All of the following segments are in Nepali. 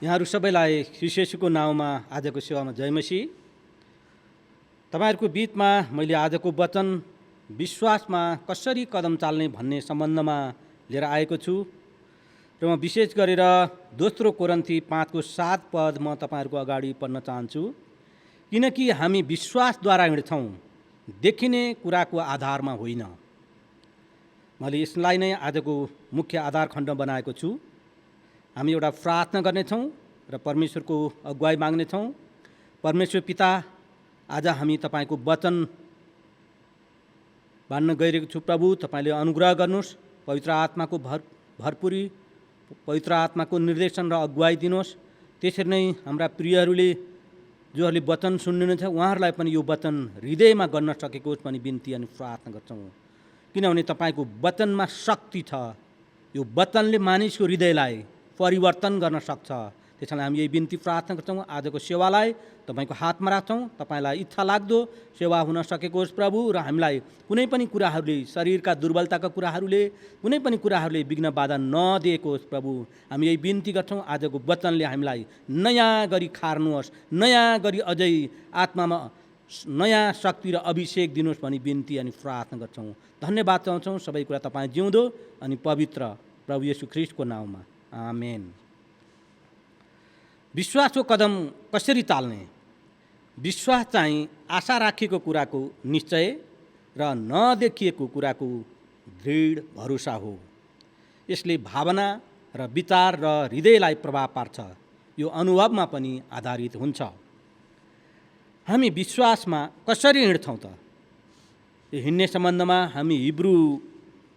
यहाँहरू सबैलाई ख्रीष्ट येशूको नाउँमा आजको सेवामा जय मसीह। तपाईँहरूको बिचमा मैले आजको वचन विश्वासमा कसरी कदम चाल्ने भन्ने सम्बन्धमा लिएर आएको छु र म विशेष गरेर दोस्रो कोरिन्थी 5:7 पद म तपाईँहरूको अगाडि पढ्न चाहन्छु। किनकि हामी विश्वासद्वारा हिँड्छौँ, देखिने कुराको आधारमा होइन। मैले यसलाई नै आजको मुख्य आधार खण्ड बनाएको छु। हामी एउटा प्रार्थना गर्नेछौँ र परमेश्वरको अगुवाई माग्नेछौँ। परमेश्वर पिता, आज हामी तपाईँको वचन बाँड्न गइरहेको छु। प्रभु, तपाईँले अनुग्रह गर्नुहोस्, पवित्र आत्माको भरपुरी पवित्र आत्माको निर्देशन र अगुवाई दिनुहोस्। त्यसरी नै हाम्रा प्रियहरूले जोहरूले वचन सुन्नुहुनेछ उहाँहरूलाई पनि यो वचन हृदयमा गर्न सकेको होस् भनी बिन्ती अनि प्रार्थना गर्छौँ। किनभने तपाईँको वचनमा शक्ति छ। यो वचनले मानिसको हृदयलाई परिवर्तन गर्न सक्छ। त्यसैले हामी यही बिन्ती प्रार्थना गर्छौँ। आजको सेवालाई तपाईँको हातमा राख्छौँ। तपाईँलाई इच्छा लाग्दो सेवा हुन सकेको होस् प्रभु, र हामीलाई कुनै पनि कुराहरूले, शरीरका दुर्बलताका कुराहरूले, कुनै पनि कुराहरूले विघ्न बाधा नदिएको होस् प्रभु। हामी यही बिन्ती गर्छौँ। आजको वचनले हामीलाई नयाँ गरी खार्नुहोस्, नयाँ गरी अझै आत्मामा नयाँ शक्ति र अभिषेक दिनुहोस् भनी बिन्ती अनि प्रार्थना गर्छौँ। धन्यवाद चाहन्छौँ सबै कुरा तपाईँ जिउँदो अनि पवित्र प्रभु येशू ख्रीष्टको नाउँमा, आमेन। विश्वासको कदम कसरी चाल्ने? विश्वास चाहिँ आशा राखिएको कुराको निश्चय र नदेखिएको कुराको दृढ भरोसा हो। यसले भावना र विचार र हृदयलाई प्रभाव पार्छ। यो अनुभवमा पनि आधारित हुन्छ। हामी विश्वासमा कसरी हिँड्छौँ त? यो हिँड्ने सम्बन्धमा हामी हिब्रू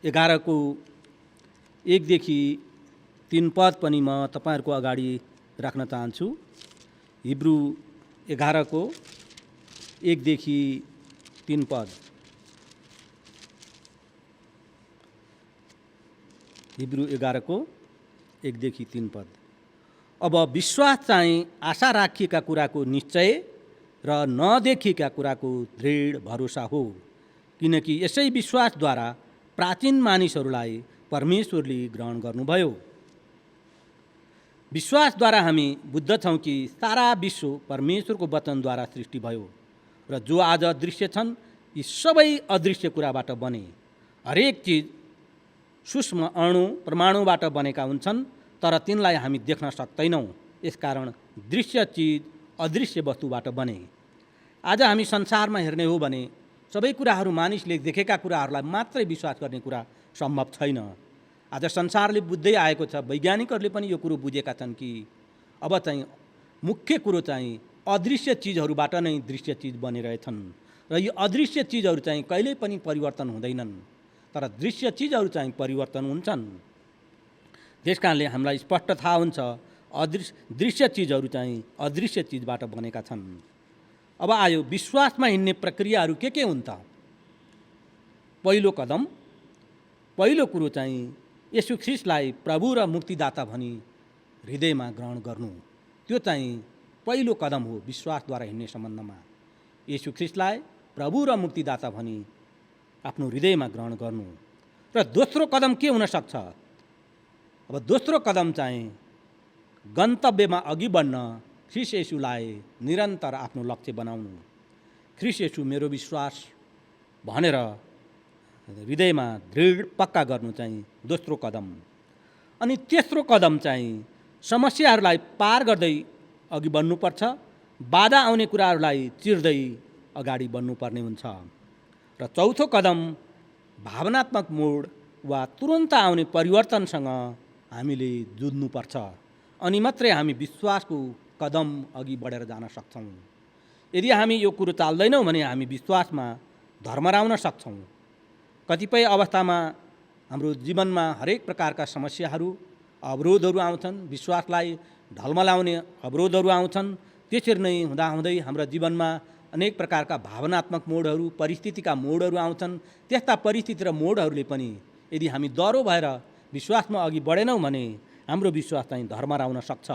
11:1-3 पद पनि म तपाईँहरूको अगाडि राख्न चाहन्छु। हिब्रू 11:1-3 पद। हिब्रू 11:1-3 पद। अब विश्वास चाहिँ आशा राखिएका कुराको निश्चय र नदेखिएका कुराको दृढ भरोसा हो। किनकि यसै विश्वासद्वारा प्राचीन मानिसहरूलाई परमेश्वरले ग्रहण गर्नुभयो। विश्वासद्वारा हामी बुझ्दछौँ कि सारा विश्व परमेश्वरको वचनद्वारा सृष्टि भयो र जो आज दृश्य छन् यी सबै अदृश्य कुराबाट बने। हरेक चिज सूक्ष्म अणु परमाणुबाट बनेका हुन्छन्, तर तिनलाई हामी देख्न सक्दैनौँ। यसकारण दृश्य चिज अदृश्य वस्तुबाट बने। आज हामी संसारमा हेर्ने हो भने सबै कुराहरू मानिसले देखेका कुराहरूलाई मात्रै विश्वास गर्ने कुरा सम्भव छैन। आज संसारले बुझ्दै आएको छ, वैज्ञानिकहरूले पनि यो कुरो बुझेका छन् कि अब चाहिँ मुख्य कुरो चाहिँ अदृश्य चिजहरूबाट नै दृश्य चिज बनिरहेछन् र यी अदृश्य चिजहरू चाहिँ कहिल्यै पनि परिवर्तन हुँदैनन्, तर दृश्य चिजहरू चाहिँ परिवर्तन हुन्छन्। त्यसकारणले हामीलाई स्पष्ट थाहा हुन्छ दृश्य चिजहरू चाहिँ अदृश्य चिजबाट बनेका छन्। अब आयो विश्वासमा हिँड्ने प्रक्रियाहरू के हुन् त? पहिलो कदम, पहिलो कुरो चाहिँ येशू ख्रीष्टलाई प्रभु र मुक्तिदाता भनी हृदयमा ग्रहण गर्नु। त्यो चाहिँ पहिलो कदम हो विश्वासद्वारा हिँड्ने सम्बन्धमा। येशू ख्रीष्टलाई प्रभु र मुक्तिदाता भनी आफ्नो हृदयमा ग्रहण गर्नु। र दोस्रो कदम के हुन सक्छ? अब दोस्रो कदम चाहिँ गन्तव्यमा अघि बढ्न ख्रीष्ट येशूलाई निरन्तर आफ्नो लक्ष्य बनाउनु। ख्रीष्ट येशू मेरो विश्वास भनेर हृदयमा दृढ पक्का गर्नु चाहिँ दोस्रो कदम। अनि तेस्रो कदम चाहिँ समस्याहरूलाई पार गर्दै अघि बढ्नुपर्छ। बाधा आउने कुराहरूलाई चिर्दै अगाडि बढ्नुपर्ने हुन्छ। र चौथो कदम भावनात्मक मोड वा तुरन्त आउने परिवर्तनसँग हामीले जुझ्नुपर्छ। अनि मात्रै हामी विश्वासको कदम अघि बढेर जान सक्छौँ। यदि हामी यो कुरो चाल्दैनौँ भने हामी विश्वासमा धर्मराउन सक्छौँ। कतिपय अवस्थामा हाम्रो जीवनमा हरेक प्रकारका समस्याहरू, अवरोधहरू आउँछन्। विश्वासलाई ढलमलाउने अवरोधहरू आउँछन्। त्यसरी नै हुँदाहुँदै हाम्रा जीवनमा अनेक प्रकारका भावनात्मक मोडहरू, परिस्थितिका मोडहरू आउँछन्। त्यस्ता परिस्थिति र मोडहरूले पनि यदि हामी डरो भएर विश्वासमा अघि बढेनौँ भने हाम्रो विश्वास चाहिँ धर्मराउन सक्छ।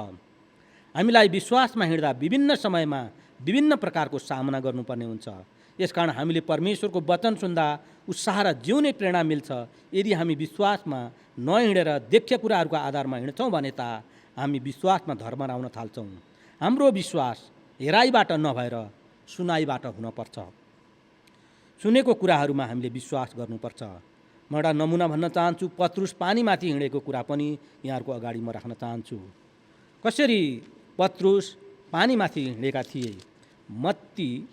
हामीलाई विश्वासमा हिँड्दा विभिन्न समयमा विभिन्न प्रकारको सामना गर्नुपर्ने हुन्छ। यसकारण हामीले परमेश्वरको वचन सुन्दा उत्साह र जिउने प्रेरणा मिल्छ। यदि हामी विश्वासमा नहिँडेर देख्य कुराहरूको आधारमा हिँड्छौँ भने त हामी विश्वासमा धर्म हराउन थाल्छौँ। हाम्रो विश्वास हेराइबाट नभएर सुनाइबाट हुनपर्छ। सुनेको कुराहरूमा हामीले विश्वास गर्नुपर्छ। म एउटा नमुना भन्न चाहन्छु। पत्रुस पानीमाथि हिँडेको कुरा पनि यहाँहरूको अगाडि म राख्न चाहन्छु। कसरी पत्रुस पानीमाथि हिँडेका थिए। मत्ती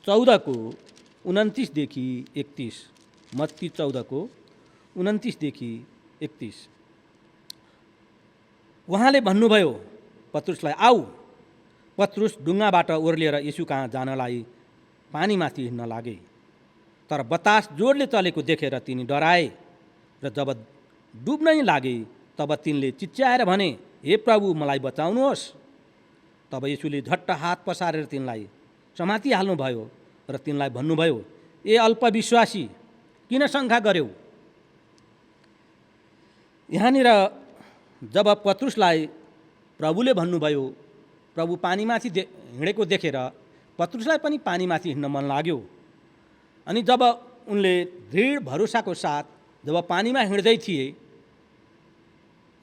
14:29देखि 31। मत्ती 14:29देखि 31। उहाँले भन्नुभयो पत्रुसलाई, आऊ। पत्रुस डुङ्गाबाट ओर्लिएर येशू कहाँ जानलाई पानीमाथि हिँड्न लागे। तर बतास जोडले चलेको देखेर तिनी डराए र जब डुब्नै लागे तब तिनले चिच्याएर भने, हे प्रभु, मलाई बचाउनुहोस्। तब येशूले झट्ट हात पसारेर तिनलाई समातिहाल्नुभयो र तिनलाई भन्नुभयो, ए अल्पविश्वासी, किन शङ्का गर्यौ। यहाँनिर जब पत्रुसलाई प्रभुले भन्नुभयो, प्रभु पानीमाथि हिँडेको देखेर पत्रुसलाई पनि पानीमाथि हिँड्न मन लाग्यो। अनि जब उनले दृढ भरोसाको साथ जब पानीमा हिँड्दै थिए,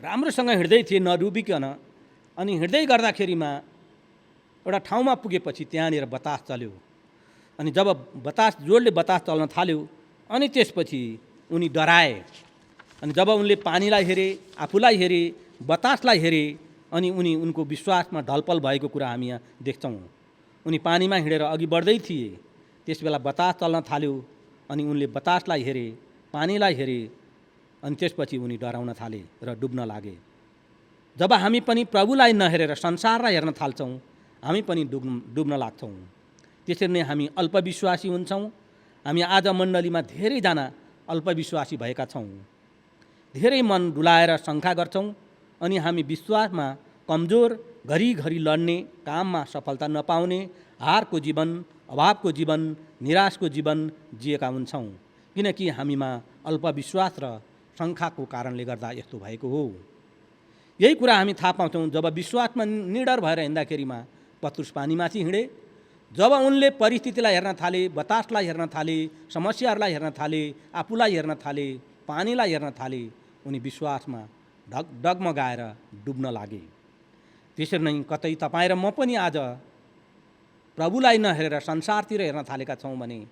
राम्रोसँग हिँड्दै थिए नडुबिकन, अनि हिँड्दै गर्दाखेरिमा एउटा ठाउँमा पुगेपछि त्यहाँनिर बतास चल्यो। अनि जब जोडले बतास चल्न थाल्यो अनि त्यसपछि उनी डराए। अनि जब उनले पानीलाई हेरे, आफूलाई हेरे, बतासलाई हेरे, अनि उनको विश्वासमा ढलपल भएको कुरा हामी यहाँ देख्छौँ। उनी पानीमा हिँडेर अघि बढ्दै थिए। त्यसबेला बतास चल्न थाल्यो अनि उनले बतासलाई हेरे, पानीलाई हेरे, अनि त्यसपछि उनी डराउन थाले र डुब्न लागे। जब हामी पनि प्रभुलाई नहेरेर संसारलाई हेर्न थाल्छौँ, हामी पनि डुब्न लाग्छौँ। त्यसरी नै हामी अल्पविश्वासी हुन्छौँ। हामी आज मण्डलीमा धेरैजना अल्पविश्वासी भएका छौँ। धेरै मन डुलाएर शङ्का गर्छौँ अनि हामी विश्वासमा कमजोर, घरिघरि लड्ने, काममा सफलता नपाउने, हारको जीवन, अभावको जीवन, निराशको जीवन जिएका हुन्छौँ। किनकि हामीमा अल्पविश्वास र शङ्काको कारणले गर्दा यस्तो भएको हो। यही कुरा हामी थाहा पाउँछौँ जब विश्वासमा निडर भएर हिँड्दाखेरिमा पत्रुस पानीमाथि हिँडे। जब उनले परिस्थितिलाई हेर्न थाले, बतासलाई हेर्न थाले, समस्याहरूलाई हेर्न थाले, आफूलाई हेर्न थाले, पानीलाई हेर्न थाले, उनी विश्वासमा डगमगाएर डुब्न लागे। त्यसरी नै कतै तपाईँ र म पनि आज प्रभुलाई नहेरेर संसारतिर हेर्न थालेका छौँ भने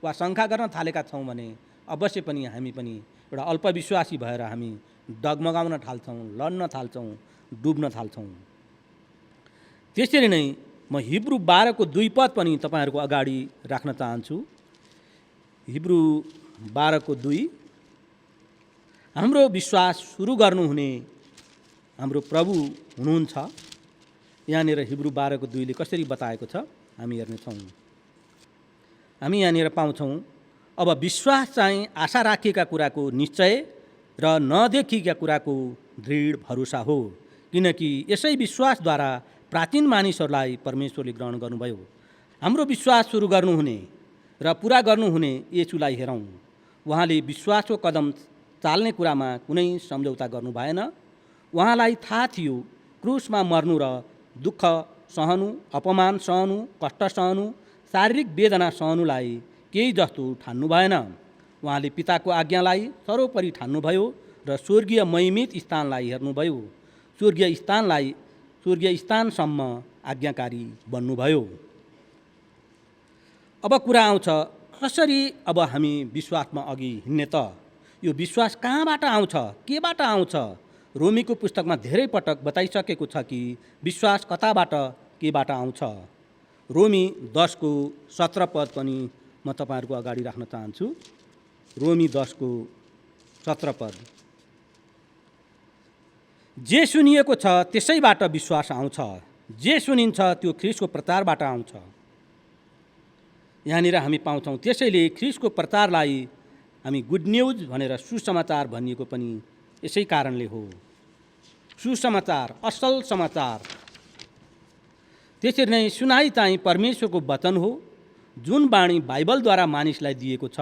वा शङ्का गर्न थालेका छौँ भने अवश्य पनि हामी पनि एउटा अल्पविश्वासी भएर हामी डगमगाउन थाल्छौँ, लड्न थाल्छौँ, डुब्न थाल्छौँ। त्यसरी नै म हिब्रू 12:2 पनि तपाईँहरूको अगाडि राख्न चाहन्छु। हिब्रू 12:2। हाम्रो विश्वास सुरु गर्नुहुने हाम्रो प्रभु हुनुहुन्छ। यहाँनिर हिब्रू 12:2ले कसरी बताएको छ हामी हेर्नेछौँ। हामी यहाँनिर पाउँछौँ, अब विश्वास चाहिँ आशा राखिएका कुराको निश्चय र नदेखिएका कुराको दृढ भरोसा हो। किनकि यसै विश्वासद्वारा प्राचीन मानिसहरूलाई परमेश्वरले ग्रहण गर्नुभयो। हाम्रो विश्वास सुरु गर्नुहुने र पुरा गर्नुहुने येशूलाई हेरौँ। उहाँले विश्वासको कदम चाल्ने कुरामा कुनै सम्झौता गर्नु भएन। उहाँलाई थाहा थियो क्रुसमा मर्नु र दुःख सहनु, अपमान सहनु, कष्ट सहनु, शारीरिक वेदना सहनुलाई केही जस्तो ठान्नु भएन। उहाँले पिताको आज्ञालाई सर्वोपरि ठान्नुभयो र स्वर्गीय महिमित स्थानलाई हेर्नुभयो। स्वर्गीय स्थानसम्म आज्ञाकारी बन्नुभयो। अब कुरा आउँछ, कसरी अब हामी विश्वासमा अघि हिँड्ने त? यो विश्वास कहाँबाट आउँछ, केबाट आउँछ? रोमीको पुस्तकमा धेरै पटक बताइसकेको छ कि विश्वास कताबाट केबाट आउँछ। रोमी 10:17 पनि म तपाईँहरूको अगाडि राख्न चाहन्छु। रोमी 10:17। जे सुनिएको छ त्यसैबाट विश्वास आउँछ, जे सुनिन्छ त्यो ख्रीष्टको प्रचारबाट आउँछ। यहाँनिर हामी पाउँछौँ, त्यसैले ख्रीष्टको प्रचारलाई हामी गुड न्युज भनेर सुसमाचार भनिएको पनि यसै कारणले हो। सुसमाचार, असल समाचार। त्यसरी नै सुनाइ चाहिँ परमेश्वरको वचन हो, जुन बाणी बाइबलद्वारा मानिसलाई दिएको छ।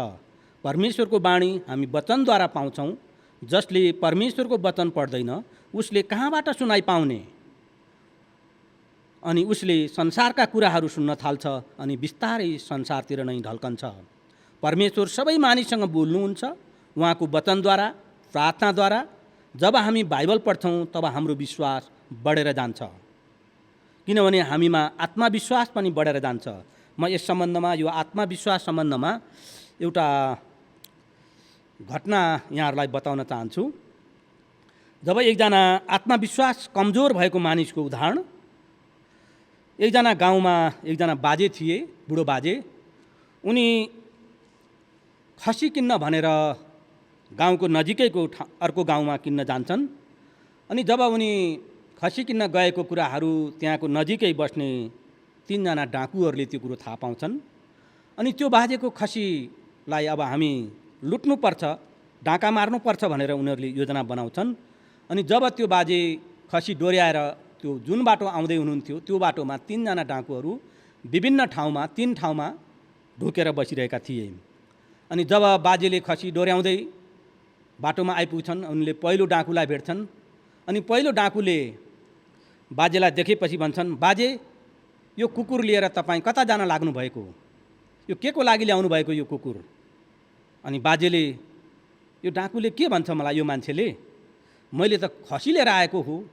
परमेश्वरको बाणी हामी वचनद्वारा पाउँछौँ। जसले परमेश्वरको वचन पढ्दैन उसले कहाँबाट सुनाइ पाउने? अनि उसले संसारका कुराहरू सुन्न थाल्छ अनि बिस्तारै संसारतिर नै ढल्कन्छ। परमेश्वर सबै मानिससँग बोल्नुहुन्छ, उहाँको वचनद्वारा, प्रार्थनाद्वारा जब हामी बाइबल पढ्छौँ तब हाम्रो विश्वास बढेर जान्छ, किनभने हामीमा आत्मविश्वास पनि बढेर जान्छ। म यस सम्बन्धमा, यो आत्मविश्वास सम्बन्धमा एउटा घटना यहाँहरूलाई बताउन चाहन्छु। जब एकजना आत्मविश्वास कमजोर भएको मानिसको उदाहरण, एकजना गाउँमा एकजना बाजे थिए, बुढो बाजे। उनी खसी किन्न भनेर गाउँको नजिकैको अर्को गाउँमा किन्न जान्छन्। अनि जब उनी खसी किन्न गएको कुराहरू त्यहाँको नजिकै बस्ने 3 जना डाकुहरूले त्यो कुरो थाहा पाउँछन्। अनि त्यो बाजेको खसीलाई अब हामी लुट्नुपर्छ, डाका मार्नुपर्छ भनेर उनीहरूले योजना बनाउँछन्। अनि जब त्यो बाजे खसी डोर्याएर त्यो जुन बाटो आउँदै हुनुहुन्थ्यो त्यो बाटोमा 3 जना डाकुहरू विभिन्न ठाउँमा 3 ठाउँमा ढुकेर बसिरहेका थिए। अनि जब बाजेले खसी डोर्याउँदै बाटोमा आइपुग्छन्, उनले पहिलो डाकुलाई भेट्छन्। अनि पहिलो डाकुले बाजेलाई देखेपछि भन्छन्, बाजे, यो कुकुर लिएर तपाईँ कता जान लाग्नु भएको? यो के को लागि ल्याउनु भएको यो कुकुर? अनि बाजेले, यो डाकुले के भन्छ मलाई, यो मान्छेले, मैले त खसी लिएर आएको हो,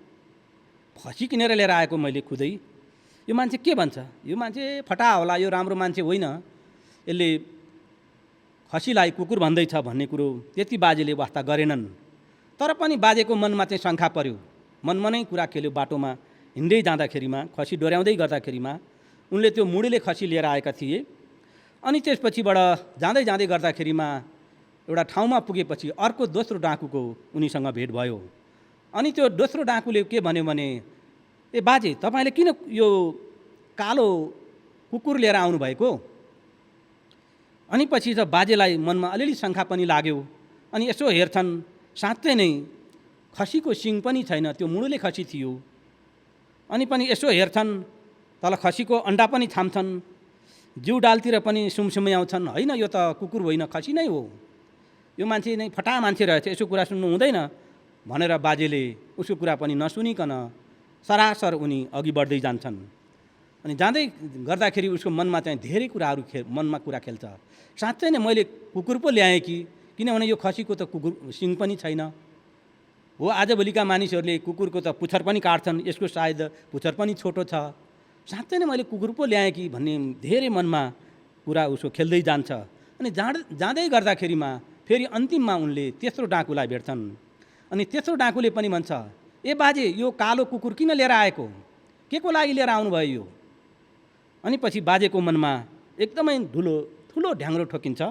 खसी किनेर लिएर आएको मैले खुदै, यो मान्छे के भन्छ? यो मान्छे फटा होला, यो राम्रो मान्छे होइन, यसले खसीलाई कुकुर भन्दैछ भन्ने कुरो त्यति बाजेले वास्ता गरेनन्। तर पनि बाजेको मनमा चाहिँ शङ्का पर्यो, मनमा नै कुरा खेल्यो। बाटोमा हिँड्दै जाँदाखेरिमा, खसी डोर्याउँदै गर्दाखेरिमा उनले त्यो मुडीले खसी लिएर आएका थिए। अनि त्यसपछिबाट जाँदै जाँदै गर्दाखेरिमा एउटा ठाउँमा पुगेपछि अर्को दोस्रो डाकुको उनीसँग भेट भयो। अनि त्यो दोस्रो डाकुले के भन्यो भने, ए बाजे, तपाईँले किन यो कालो कुकुर लिएर आउनुभएको? अनि पछि त बाजेलाई मनमा अलिअलि शङ्का पनि लाग्यो। अनि यसो हेर्छन्, साँच्चै नै खसीको सिङ पनि छैन, त्यो मुडुले खसी थियो। अनि पनि यसो हेर्छन्, तल खसीको अन्डा पनि छाम्छन्, जिउ डालतिर पनि सुमसुम्याउँछन्, होइन यो त कुकुर होइन, खसी नै हो, यो मान्छे नै फटा मान्छे रहेछ, यसो कुरा सुन्नु हुँदैन भनेर बाजेले उसको कुरा पनि नसुनिकन सरासर उनी अघि बढ्दै जान्छन्। अनि जाँदै गर्दाखेरि उसको मनमा चाहिँ धेरै कुराहरू मनमा कुरा खेल्छ। साँच्चै नै मैले कुकुर पो ल्याएँ कि, किनभने यो खसीको त कुकुर सिङ पनि छैन हो। आजभोलिका मानिसहरूले कुकुरको त पुच्छर पनि काट्छन्, यसको सायद पुच्छर पनि छोटो छ। साँच्चै नै मैले कुकुर पो ल्याएँ कि भन्ने धेरै मनमा कुरा उसको खेल्दै जान्छ। अनि जाँदै गर्दाखेरिमा फेरि अन्तिममा उनले तेस्रो डाकुलाई भेट्छन्। अनि तेस्रो डाकुले पनि भन्छ, ए बाजे, यो कालो कुकुर किन लिएर आएको? के को लागि लिएर आउनुभयो यो? अनि पछि बाजेको मनमा एकदमै ठुलो ढ्याङ्ग्रो ठोकिन्छ।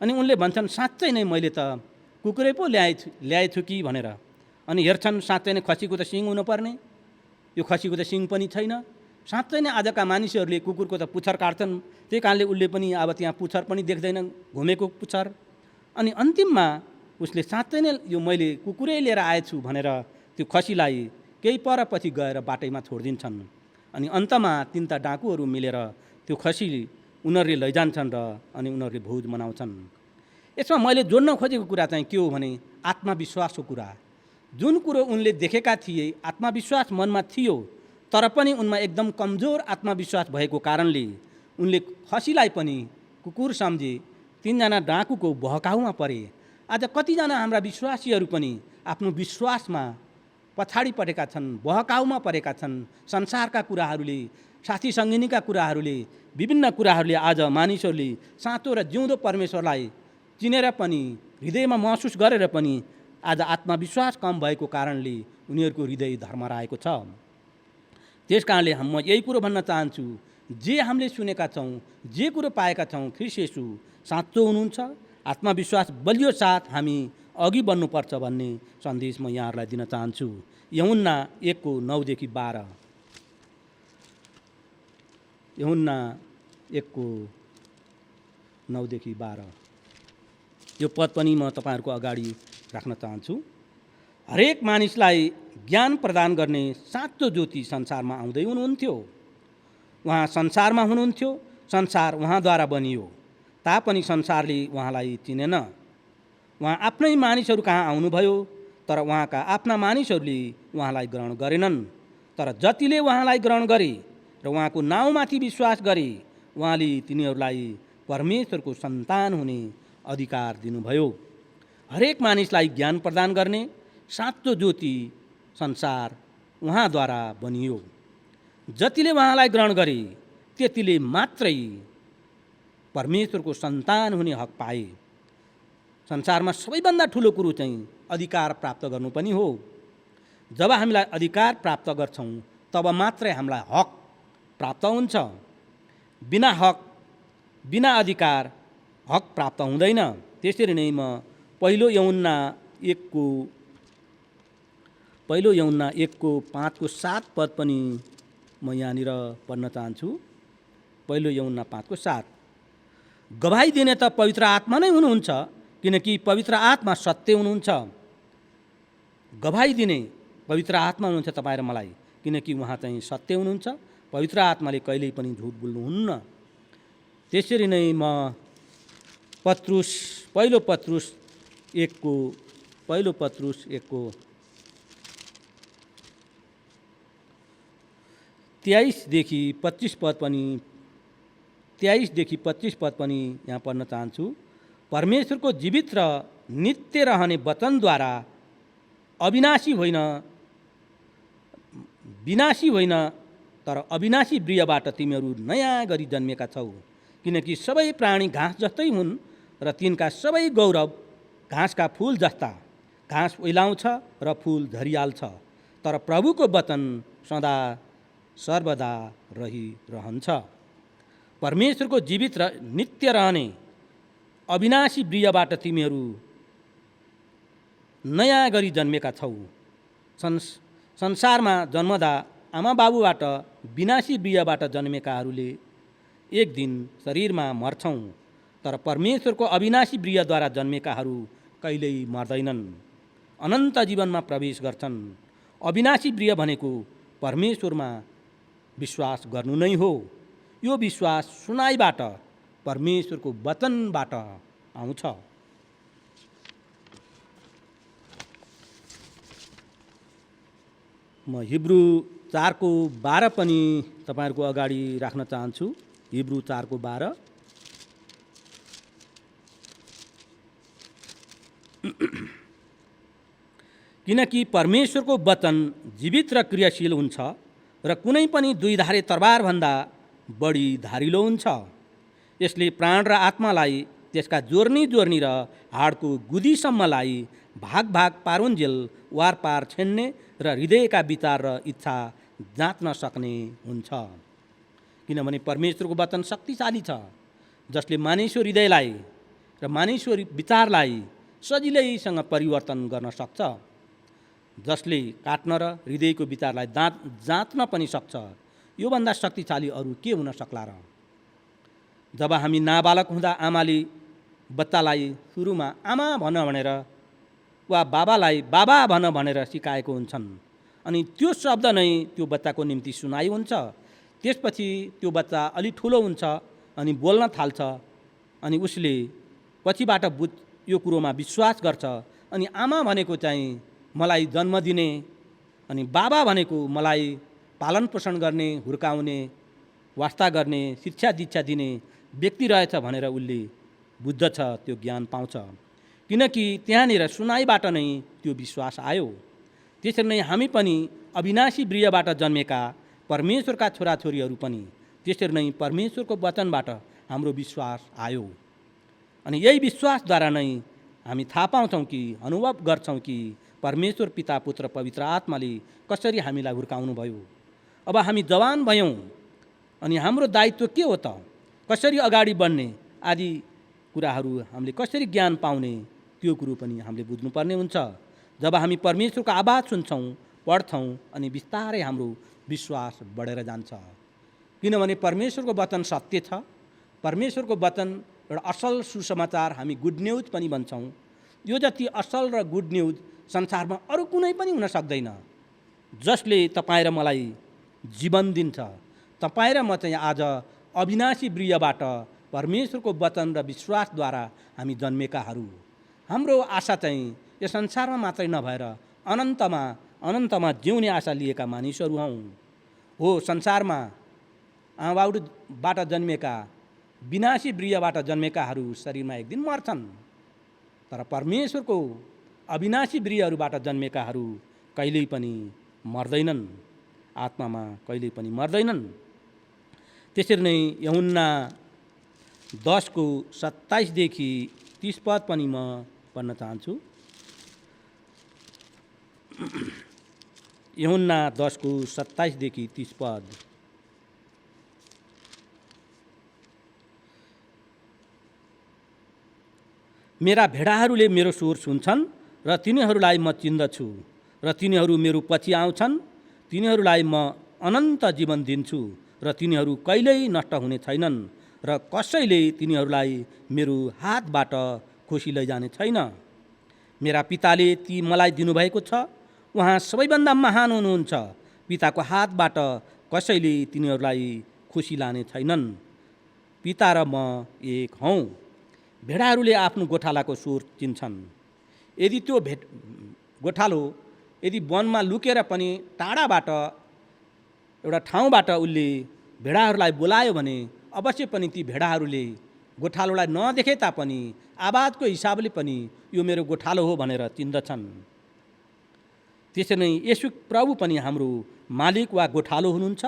अनि उनले भन्छन्, साँच्चै नै मैले त कुकुरै पो ल्याएछु कि भनेर। अनि हेर्छन्, साँच्चै नै खसीको त सिङ हुनुपर्ने, यो खसीको त सिङ पनि छैन। साँच्चै नै आजका मानिसहरूले कुकुरको त पुच्छर काट्छन्, त्यही कारणले उसले पनि अब त्यहाँ पुच्छर पनि देख्दैन, घुमेको पुच्छर। अनि अन्तिममा उसले साँच्चै नै यो मैले कुकुरै लिएर आएछु भनेर त्यो खसीलाई केही परपछि गएर बाटैमा छोडिदिन्छन्। अनि अन्तमा 3टा डाकुहरू मिलेर त्यो खसी उनीहरूले लैजान्छन् र अनि उनीहरूले भोज मनाउँछन्। यसमा मैले जोड्न खोजेको कुरा चाहिँ के हो भने आत्मविश्वासको कुरा। जुन कुरो उनले देखेका थिए, आत्मविश्वास मनमा थियो, तर पनि उनमा एकदम कमजोर आत्मविश्वास भएको कारणले उनले खसीलाई पनि कुकुर सम्झे, 3 जना डाकुको बहकाउमा परे। आज कतिजना हाम्रा विश्वासीहरू पनि आफ्नो विश्वासमा पछाडि परेका छन्, बहकाउमा परेका छन्। संसारका कुराहरूले, साथी सङ्गिनीका कुराहरूले, विभिन्न कुराहरूले आज मानिसहरूले साँचो र जिउँदो परमेश्वरलाई चिनेर पनि, हृदयमा महसुस गरेर पनि आज आत्मविश्वास कम भएको कारणले उनीहरूको हृदय धर्मराएको छ। त्यस कारणले म यही कुरो भन्न चाहन्छु, जे हामीले सुनेका छौँ, जे कुरो पाएका छौँ, ख्रीष्ट येशू साँचो हुनुहुन्छ, आत्मविश्वास बलियो साथ हामी अघि बढ्नुपर्छ भन्ने सन्देश म यहाँहरूलाई दिन चाहन्छु। यूहन्ना 1:9-12, यूहन्ना 1:9-12 यो पद पनि म तपाईँहरूको अगाडि राख्न चाहन्छु। हरेक मानिसलाई ज्ञान प्रदान गर्ने साँचो ज्योति संसारमा आउँदै हुनुहुन्थ्यो। उहाँ संसारमा हुनुहुन्थ्यो, संसार उहाँद्वारा बनियो, तापनि संसारले उहाँलाई चिनेन। उहाँ आफ्नै मानिसहरू कहाँ आउनुभयो, तर उहाँका आफ्ना मानिसहरूले उहाँलाई ग्रहण गरेनन्। तर जतिले उहाँलाई ग्रहण गरे र उहाँको नाउँमाथि विश्वास गरे, उहाँले तिनीहरूलाई परमेश्वरको सन्तान हुने अधिकार दिनुभयो। हरेक मानिसलाई ज्ञान प्रदान गर्ने साँचो ज्योति संसार उहाँद्वारा बनियो। जतिले उहाँलाई ग्रहण गरे त्यतिले मात्रै परमेश्वरको सन्तान हुने हक पाए। संसारमा सबैभन्दा ठुलो कुरो चाहिँ अधिकार प्राप्त गर्नु पनि हो। जब हामीलाई अधिकार प्राप्त गर्छौँ तब मात्रै हामीलाई हक प्राप्त हुन्छ। बिना हक बिना अधिकार हक प्राप्त हुँदैन। त्यसरी नै म पहिलो यौन्ना 1:5-7 पद पनि म यहाँनिर पढ्न चाहन्छु। पहिलो यौन्ना 5:7 गवाही दिने त पवित्र आत्मा नै हुनुहुन्छ, किनकि पवित्र आत्मा सत्य हुनुहुन्छ। गवाही दिने पवित्र आत्मा हुनुहुन्छ तपाईँ र मलाई, किनकि उहाँ चाहिँ सत्य हुनुहुन्छ। पवित्र आत्माले कहिल्यै पनि झुट बोल्नुहुन्न। त्यसरी नै म पहिलो पत्रुस 1:23 देखि 25 पद पनि यहाँ पढ्न चाहन्छु। परमेश्वरको जीवित र नित्य रहने वचनद्वारा विनाशी होइन तर अविनाशी ब्रियबाट तिमीहरू नयाँ गरी जन्मेका छौ। किनकि सबै प्राणी घाँस जस्तै हुन् र तिनका सबै गौरव घाँसका फूल जस्ता। घाँस ओइलाउँछ र फूल झरिहाल्छ, तर प्रभुको वचन सदा सर्वदा रहिरहन्छ। परमेश्वरको जीवित र नित्य रहने अविनाशी ब्रियबाट तिमीहरू नयाँ गरी जन्मेका छौ। संसारमा जन्मदा आमा बाबुबाट विनाशी ब्रियबाट जन्मेकाहरूले एक दिन शरीरमा मर्छौँ, तर परमेश्वरको अविनाशी ब्रियद्वारा जन्मेकाहरू कहिल्यै मर्दैनन्, अनन्त जीवनमा प्रवेश गर्छन्। अविनाशी ब्रिय भनेको परमेश्वरमा विश्वास गर्नु नै हो। यो विश्वास सुनाइबाट परमेश्वरको वचनबाट आउँछ। म हिब्रू 4:12 पनि तपाईहरुको अगाडि राख्न चाहन्छु। हिब्रू 4:12 किनकि परमेश्वरको वचन जीवित र क्रियाशील हुन्छ र कुनै पनि दुईधारे तरबारभन्दा बढी धारिलो हुन्छ। यसले प्राण र आत्मालाई, त्यसका जोर्नी र हाडको गुदीसम्मलाई भाग पारुन्जेल वारपार छेन्ने र हृदयका विचार र इच्छा जाँच्न सक्ने हुन्छ। किनभने परमेश्वरको वचन शक्तिशाली छ, जसले मानिसको हृदयलाई र मानिसको विचारलाई सजिलैसँग परिवर्तन गर्न सक्छ, जसले काट्न र हृदयको विचारलाई जाँच्न पनि सक्छ। योभन्दा शक्तिशाली अरू के हुन सक्ला र? जब हामी नाबालक हुँदा आमाले बच्चालाई सुरुमा आमा भन भनेर वा बाबालाई बाबा भन भनेर सिकाएको हुन्छन्, अनि त्यो शब्द नै त्यो बच्चाको निम्ति सुनाइ हुन्छ। त्यसपछि त्यो बच्चा अलि ठुलो हुन्छ अनि बोल्न थाल्छ, अनि उसले पछिबाट यो कुरोमा विश्वास गर्छ। अनि आमा भनेको चाहिँ मलाई जन्म दिने, अनि बाबा भनेको मलाई पालन पोषण गर्ने, हुर्काउने, वास्ता गर्ने, शिक्षा दीक्षा दिने व्यक्ति रहेछ भनेर उसले बुझ्दछ, त्यो ज्ञान पाउँछ। किनकि त्यहाँनिर सुनाइबाट नै त्यो विश्वास आयो। त्यसरी नै हामी पनि अविनाशी ब्रियबाट जन्मेका परमेश्वरका छोराछोरीहरू पनि त्यसरी नै परमेश्वरको वचनबाट हाम्रो विश्वास आयो। अनि यही विश्वासद्वारा नै हामी थाहा पाउँछौँ कि, अनुभव गर्छौँ कि परमेश्वर पिता, पुत्र, पवित्र आत्माले कसरी हामीलाई हुर्काउनु भयो। अब हामी जवान भयौँ अनि हाम्रो दायित्व के हो त? कसरी अगाडि बढ्ने आदि कुराहरू हामीले कसरी ज्ञान पाउने, त्यो कुरो पनि हामीले बुझ्नुपर्ने हुन्छ। जब हामी परमेश्वरको आवाज सुन्छौँ, पढ्छौँ, अनि बिस्तारै हाम्रो विश्वास बढेर जान्छ। किनभने परमेश्वरको वचन सत्य छ। परमेश्वरको वचन एउटा असल सुसमाचार, हामी गुड न्युज पनि भन्छौँ। यो जति असल र गुड न्युज संसारमा अरू कुनै पनि हुन सक्दैन, जसले तपाईँ र मलाई जीवन दिन्छ। तपाईँ र म चाहिँ आज अविनाशी ब्रियबाट परमेश्वरको वचन र विश्वासद्वारा हामी जन्मेकाहरू। हाम्रो आशा चाहिँ यो संसारमा मात्रै नभएर अनन्तमा जिउने आशा लिएका मानिसहरू हौँ। हो, संसारमा आमाबाबुबाट जन्मेका विनाशी ब्रियबाट जन्मेकाहरू शरीरमा एक दिन मर्छन्, तर परमेश्वरको अविनाशी ब्रियहरूबाट जन्मेकाहरू कहिल्यै पनि मर्दैनन्, आत्मामा कहिल्यै पनि मर्दैनन्। त्यसरी नै यूहन्ना 10:27 देखि 30 पद पनि म पढ्न चाहन्छु। यूहन्ना 10:27 देखि 30 पद। मेरा भेडाहरूले मेरो स्वर सुन्छन् र तिनीहरूलाई म चिन्दछु र तिनीहरू मेरो पछि आउँछन्। तिनीहरूलाई म अनन्त जीवन दिन्छु र तिनीहरू कहिल्यै नष्ट हुने छैनन् र कसैले तिनीहरूलाई मेरो हातबाट खोसी लैजाने छैन। मेरा पिताले ती मलाई दिनुभएको छ। उहाँ सबैभन्दा महान हुनुहुन्छ। पिताको हातबाट कसैले तिनीहरूलाई खोसी लाने छैनन्। पिता र म एक हौँ। भेडाहरूले आफ्नो गोठालाको स्वर चिन्छन्। यदि त्यो गोठालो यदि वनमा लुकेर पनि टाढाबाट एउटा ठाउँबाट उसले भेडाहरूलाई बोलायो भने अवश्य पनि ती भेडाहरूले गोठालोलाई नदेखे तापनि आवाजको हिसाबले पनि यो मेरो गोठालो हो भनेर चिन्दछन्। त्यसरी नै येशू प्रभु पनि हाम्रो मालिक वा गोठालो हुनुहुन्छ।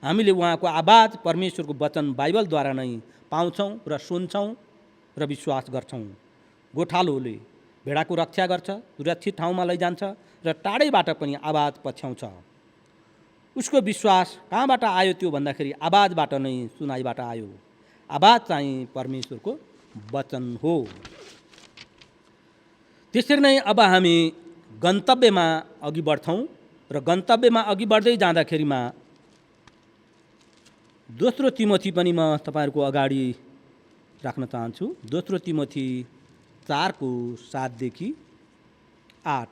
हामीले उहाँको आवाज परमेश्वरको वचन बाइबलद्वारा नै पाउँछौँ र सुन्छौँ र विश्वास गर्छौँ। गोठालोले भेडाको रक्षा गर्छ, सुरक्षित ठाउँमा लैजान्छ र टाढैबाट पनि आवाज पछ्याउँछ। उसको विश्वास कहाँबाट आयो त्यो भन्दाखेरि आवाजबाट नै, सुनाइबाट आयो। आवाज चाहिँ परमेश्वरको वचन हो। त्यसरी नै अब हामी गन्तव्यमा अघि बढ्छौँ र गन्तव्यमा अघि बढ्दै जाँदाखेरिमा दोस्रो तिमोथी पनि म तपाईँहरूको अगाडि राख्न चाहन्छु। दोस्रो तिमोथी 4:7 देखि 8।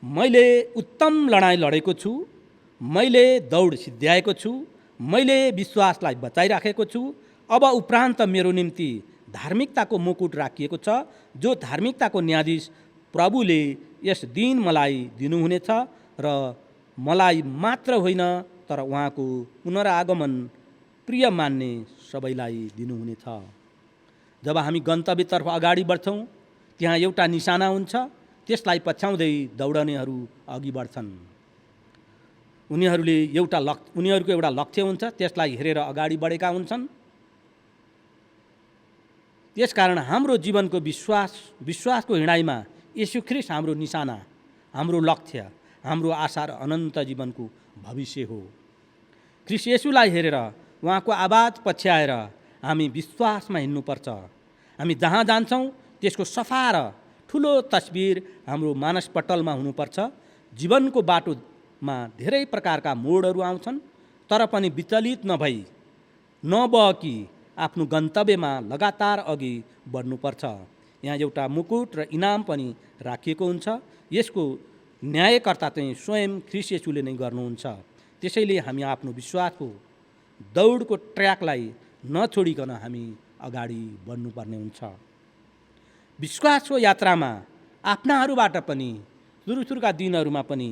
मैले उत्तम लडाइँ लडेको छु, मैले दौड सिद्ध्याएको छु, मैले विश्वासलाई बचाइराखेको छु। अब उपरान्त मेरो निम्ति धार्मिकताको मुकुट राखिएको छ, जो धार्मिकताको न्यायाधीश प्रभुले यस दिन मलाई दिनुहुनेछ र मलाई मात्र होइन तर उहाँको पुनरागमन प्रिय मान्ने सबैलाई दिनुहुनेछ। जब हामी गन्तव्यतर्फ अगाडि बढ्छौँ त्यहाँ एउटा निशाना हुन्छ। त्यसलाई पछ्याउँदै दौडनेहरू अघि बढ्छन्। उनीहरूको एउटा लक्ष्य हुन्छ, त्यसलाई हेरेर अगाडि बढेका हुन्छन्। त्यसकारण हाम्रो जीवनको विश्वासको हिँडाइमा येशू ख्रीष्ट हाम्रो निशाना, हाम्रो लक्ष्य, हाम्रो आशा र अनन्त जीवनको भविष्य हो। ख्रीष्ट येशूलाई हेरेर, उहाँको आवाज पछ्याएर हामी विश्वासमा हिँड्नुपर्छ। हामी जहाँ जान्छौँ त्यसको सफा र ठुलो तस्बिर हाम्रो मानसपटलमा हुनुपर्छ। जीवनको बाटोमा धेरै प्रकारका मोडहरू आउँछन्, तर पनि विचलित नभई, नबहकी आफ्नो गन्तव्यमा लगातार अघि बढ्नुपर्छ। यहाँ एउटा मुकुट र इनाम पनि राखिएको हुन्छ। यसको न्यायकर्ता चाहिँ स्वयं ख्रीष्ट येशूले नै गर्नुहुन्छ। त्यसैले हामी आफ्नो विश्वासको दौडको ट्र्याकलाई नछोडिकन हामी अगाडि बढ्नुपर्ने हुन्छ। विश्वासको यात्रामा आफ्नाहरूबाट पनि सुरुका दिनहरूमा पनि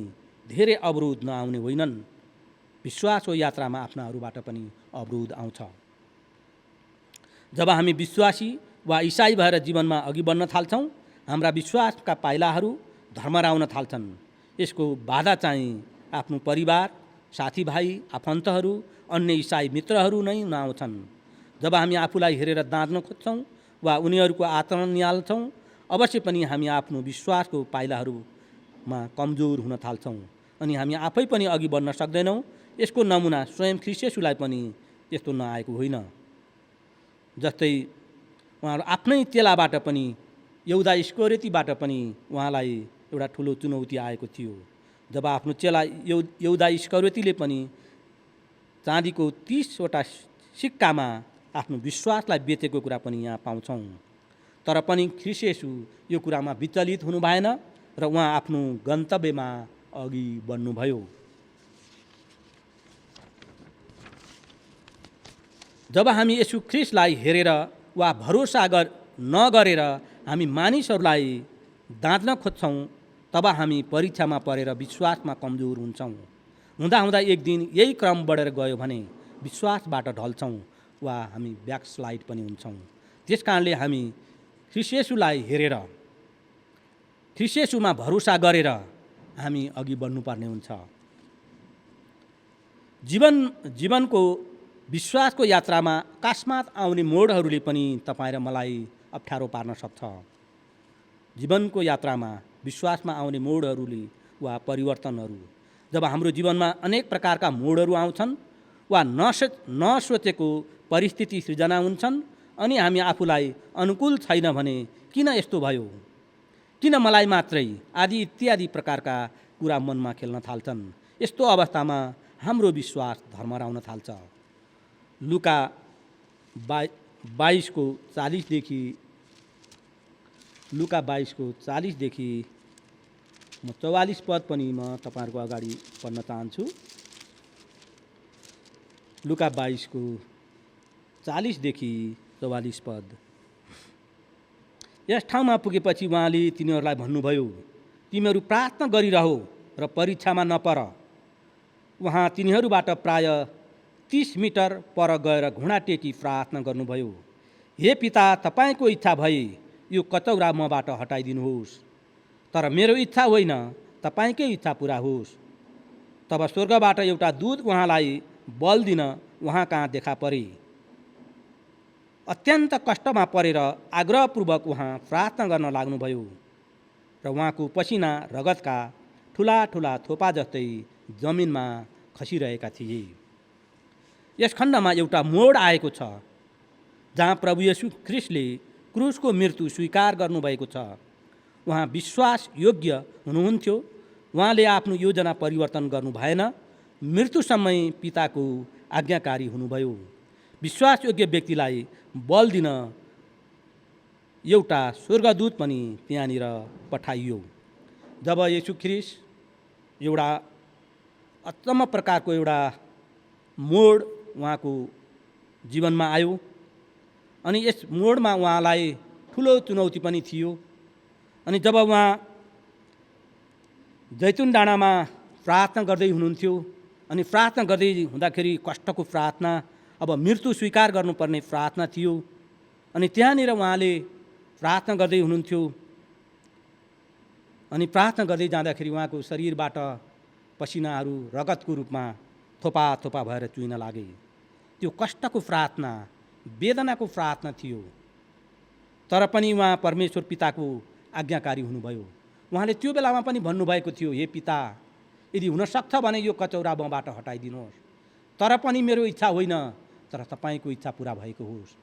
धेरै अवरोध नआउने होइनन्। विश्वासको यात्रामा आफ्नाहरूबाट पनि अवरोध आउँछ। जब हामी विश्वासी वा ईसाई भएर जीवनमा अघि बढ्न थाल्छौँ, हाम्रा विश्वासका पाइलाहरू धर्मराउन थाल्छन्। यसको बाधा चाहिँ आफ्नो परिवार, साथीभाइ, आफन्तहरू, अन्य ईसाई मित्रहरू नै नआउँछन्। जब हामी आफूलाई हेरेर दाँच्न खोज्छौँ वा उनीहरूको आचरण निहाल्छौँ, अवश्य पनि हामी आफ्नो विश्वासको पाइलाहरूमा कमजोर हुन थाल्छौँ अनि हामी आफै पनि अघि बढ्न सक्दैनौँ। यसको नमुना स्वयं ख्रीष्ट येशूलाई पनि त्यस्तो नआएको होइन। जस्तै उहाँहरू आफ्नै चेलाबाट पनि, यहुदा इस्करियोतीबाट पनि उहाँलाई एउटा ठुलो चुनौती आएको थियो। जब आफ्नो चेला यहुदा इस्करियोतीले पनि चाँदीको 30वटा सिक्कामा आफ्नो विश्वासलाई बेचेको कुरा पनि यहाँ पाउँछौँ। तर पनि ख्रीष्ट येशू यो कुरामा विचलित हुनु भएन र उहाँ आफ्नो गन्तव्यमा अघि बढ्नुभयो। जब हामी येशू ख्रीष्टलाई हेरेर वा भरोसा नगरेर हामी मानिसहरूलाई दाँच्न खोज्छौँ, तब हामी परीक्षामा परेर विश्वासमा कमजोर हुन्छौँ। हुँदा एक दिन यही क्रम बढेर गयो भने विश्वासबाट ढल्छौँ वा हामी ब्याकस्लाइड पनि हुन्छौँ। त्यसकारणले हामी ख्रीष्ट येशूलाई हेरेर ख्रीष्ट येशूमा भरोसा गरेर हामी अघि बढ्नुपर्ने हुन्छ। जीवनको विश्वासको यात्रामा अकस्मात आउने मोडहरूले पनि तपाईँ र मलाई अप्ठ्यारो पार्न सक्छ। जीवनको यात्रामा विश्वासमा आउने मोडहरूले वा परिवर्तनहरू, जब हाम्रो जीवनमा अनेक प्रकारका मोडहरू आउँछन् वा नसोचेको परिस्थिति सृजना हुन्छन् अनि हामी आफूलाई अनुकूल छैन भने किन यस्तो भयो, किन मलाई मात्रै आदि इत्यादि प्रकारका कुरा मनमा खेल्न थाल्छन्। यस्तो अवस्थामा हाम्रो विश्वास धर्मराउन थाल्छ। लुका 22 देखि म 44 पद पनि म तपाईहरुको अगाडि पढ्न चाहन्छु। लुका 22:40 देखि 44 पद। यस ठाउँमा पुगेपछि उहाँले तिनीहरूलाई भन्नुभयो, तिमीहरू प्रार्थना गरिरहो र परीक्षामा नपर। उहाँ तिनीहरूबाट प्राय 30 मिटर पर गएर घुँडा टेकी प्रार्थना गर्नुभयो, हे पिता, तपाईको इच्छा भए यो कचौरा मबाट हटाइदिनुहोस्, तर मेरो इच्छा होइन तपाईकै इच्छा पुरा होस्। तब स्वर्गबाट एउटा दूत उहाँलाई बल दिन उहाँ कहाँ देखा परे। अत्यन्त कष्टमा परेर आग्रहपूर्वक उहाँ प्रार्थना गर्न लाग्नुभयो र उहाँको पसिना रगतका ठुला ठुला थोपा जस्तै जमिनमा खसिरहेका थिए। यस खण्डमा एउटा मोड आएको छ जहाँ प्रभु येशू ख्रीष्टले क्रुसको मृत्यु स्वीकार गर्नुभएको छ। उहाँ विश्वास योग्य हुनुहुन्थ्यो। उहाँले आफ्नो योजना परिवर्तन गर्नु भएन। मृत्युसम्म पिताको आज्ञाकारी हुनुभयो। विश्वास योग्य व्यक्तिलाई बल दिन एउटा स्वर्गदूत पनि त्यहाँनिर पठाइयो। जब येशू ख्रीष्ट एउटा अचम्म प्रकारको एउटा मोड उहाँको जीवनमा आयो अनि यस मोडमा उहाँलाई ठुलो चुनौती पनि थियो। अनि जब उहाँ जैतुन डाँडामा प्रार्थना गर्दै हुनुहुन्थ्यो अनि प्रार्थना गर्दै हुँदाखेरि कष्टको प्रार्थना, अब मृत्यु स्वीकार गर्नुपर्ने प्रार्थना थियो। अनि त्यहाँनिर उहाँले प्रार्थना गर्दै हुनुहुन्थ्यो अनि प्रार्थना गर्दै जाँदाखेरि उहाँको शरीरबाट पसिनाहरू रगतको रूपमा थोपा थोपा भएर चुहिन लागे। त्यो कष्टको प्रार्थना, वेदनाको प्रार्थना थियो। तर पनि उहाँ परमेश्वर पिताको आज्ञाकारी हुनुभयो। उहाँले त्यो बेलामा पनि भन्नुभएको थियो, हे पिता, यदि हुनसक्छ भने यो कचौरा मबाट हटाइदिनुहोस्, तर पनि मेरो इच्छा होइन तर तपाईँको इच्छा पुरा भएको होस्।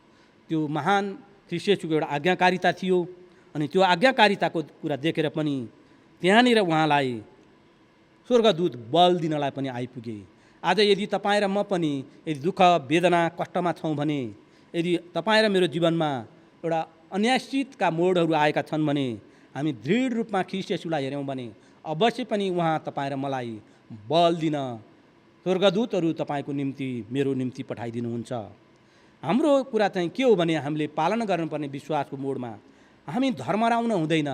त्यो महान ख्रीष्ट येशूको एउटा आज्ञाकारिता थियो। अनि त्यो आज्ञाकारिताको कुरा देखेर पनि त्यहाँनिर उहाँलाई स्वर्गदूत बल दिनलाई पनि आइपुगे। आज यदि तपाईँ र म पनि यदि दुःख वेदना कष्टमा छौँ भने, यदि तपाईँ र मेरो जीवनमा एउटा अनिश्चितका मोडहरू आएका छन् भने हामी दृढ रूपमा ख्रीष्ट येशूलाई हेऱ्यौँ भने अवश्य पनि उहाँ तपाईँ र मलाई बल दिन स्वर्गदूतहरू तपाईँको निम्ति मेरो निम्ति पठाइदिनुहुन्छ। हाम्रो कुरा चाहिँ के हो भने हामीले पालन गर्नुपर्ने विश्वासको मोडमा हामी धर्मराउन हुँदैन।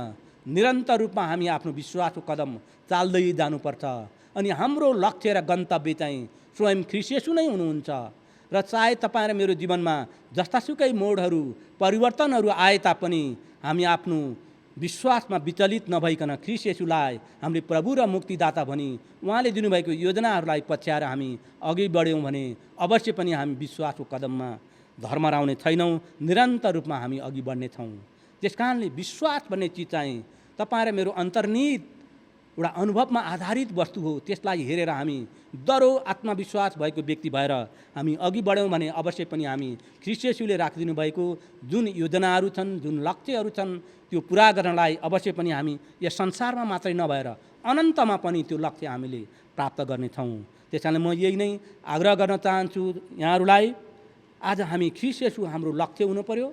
निरन्तर रूपमा हामी आफ्नो विश्वासको कदम चाल्दै जानुपर्छ। अनि हाम्रो लक्ष्य र गन्तव्य चाहिँ स्वयं ख्रीष्ट येशू नै हुनुहुन्छ। र चाहे तपाईँ र मेरो जीवनमा जस्तासुकै मोडहरू परिवर्तनहरू आए तापनि हामी आफ्नो विश्वासमा विचलित नभइकन ख्रीष्ट येशूलाई हामीले प्रभु र मुक्तिदाता भनी उहाँले दिनुभएको योजनाहरूलाई पछ्याएर हामी अघि बढ्यौँ भने अवश्य पनि हामी विश्वासको कदममा धर्मराउने छैनौँ। निरन्तर रूपमा हामी अघि बढ्नेछौँ। त्यस कारणले विश्वास भन्ने चिज चाहिँ तपाईँ र मेरो अन्तर्निहित एउटा अनुभवमा आधारित वस्तु हो। त्यसलाई हेरेर हामी दरो आत्मविश्वास भएको व्यक्ति भएर हामी अघि बढ्यौँ भने अवश्य पनि हामी ख्रीष्ट येशूले राखिदिनु भएको जुन योजनाहरू छन्, जुन लक्ष्यहरू छन्, त्यो पुरा गर्नलाई अवश्य पनि हामी यस संसारमा मात्रै नभएर अनन्तमा पनि त्यो लक्ष्य हामीले प्राप्त गर्नेछौँ। त्यस कारणले म यही नै आग्रह गर्न चाहन्छु यहाँहरूलाई, आज हामी ख्रीष्ट येशू हाम्रो लक्ष्य हुनु पर्यो।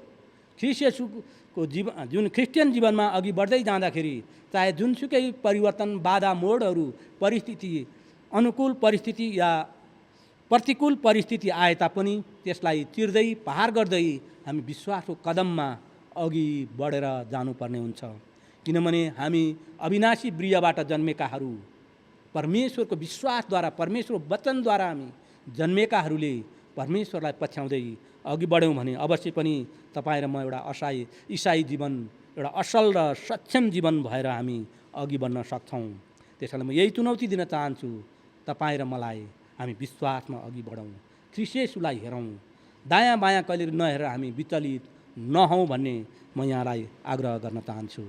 ख्रीष्ट येशूको जीवन, जुन क्रिस्चियन जीवनमा अघि बढ्दै जाँदाखेरि चाहे जुनसुकै परिवर्तन, बाधा, मोडहरू, परिस्थिति, अनुकूल परिस्थिति या प्रतिकूल परिस्थिति आए तापनि त्यसलाई चिर्दै पार गर्दै हामी विश्वासको कदममा अघि बढेर जानुपर्ने हुन्छ। किनभने हामी अविनाशी ब्रियबाट जन्मेकाहरू, परमेश्वरको विश्वासद्वारा, परमेश्वर वचनद्वारा हामी जन्मेकाहरूले परमेश्वरलाई पछ्याउँदै अघि बढ्यौँ भने अवश्य पनि तपाईँ र म एउटा इसाई जीवन एउटा असल र सक्षम जीवन भएर हामी अघि बढ्न सक्छौँ। त्यसैले म यही चुनौती दिन चाहन्छु तपाईँ र मलाई, हामी विश्वासमा अघि बढौँ, ख्रीष्ट येशूलाई हेरौँ, दायाँ बायाँ कहिले नहेरेर हामी विचलित नहौँ भन्ने म यहाँलाई आग्रह गर्न चाहन्छु।